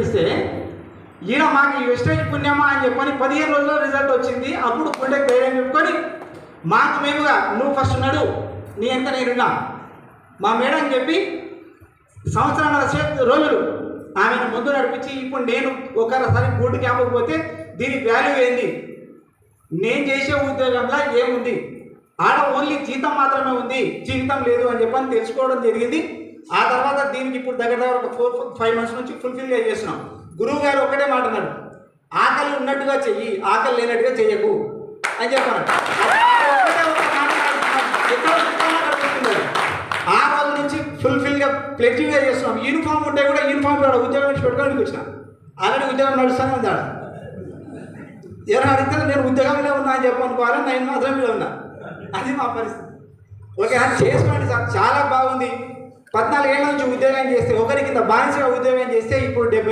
ఇస్తే ఈయన మాకు వెస్టేజ్ పుణ్యమా అని చెప్పని 15 రోజుల్లో రిజల్ట్ వచ్చింది. అప్పుడు గుండెకి ధైర్యం చెప్పుకొని మాకు మేముగా నువ్వు ఫస్ట్ ఉన్నాడు నీ ఎంత నేనున్నా మా మేడం చెప్పి సంవత్సరాల రోజులు ఆమెను ముందు నడిపించి ఇప్పుడు నేను ఒకసారి బోర్డు క్యాంపుకి పోతే దీనికి వాల్యూ ఏంది, నేను చేసే ఉద్యోగంలో ఏముంది, ఆడ ఓన్లీ జీతం మాత్రమే ఉంది, జీవితం లేదు అని చెప్పని తెలుసుకోవడం జరిగింది. ఆ తర్వాత దీనికి ఇప్పుడు దగ్గర ఒక 4-5 మంత్స్ నుంచి ఫుల్ఫిల్గా చేస్తున్నాం. గురువు గారు ఒకటే మాట అన్నాడు, ఆకలి ఉన్నట్టుగా చెయ్యి, ఆకలి లేనట్టుగా చెయ్యకు అని చెప్పారు. ఆ రోజు నుంచి ఫుల్ఫిల్గా ఫ్లెక్సిబుల్గా చేస్తున్నాం. యూనిఫామ్ ఉంటే కూడా యూనిఫామ్ ఉద్యోగం నుంచి పెట్టుకోవడానికి వచ్చిన ఆల్రెడీ ఉద్యోగం నడుస్తూనే ఉన్నాడు. ఎవరు అడిగితే నేను ఉద్యోగంలో ఉన్నా అని చెప్పనుకోవాలి, నేను మాత్రం మీద ఉన్నా. అది మా పరిస్థితి. ఓకే, అది చేసుకోండి సార్, చాలా బాగుంది. 14 ఏళ్ళ నుంచి ఉద్యోగం చేస్తే ఒకరి కింద బానిసగా ఉద్యోగం చేస్తే ఇప్పుడు 70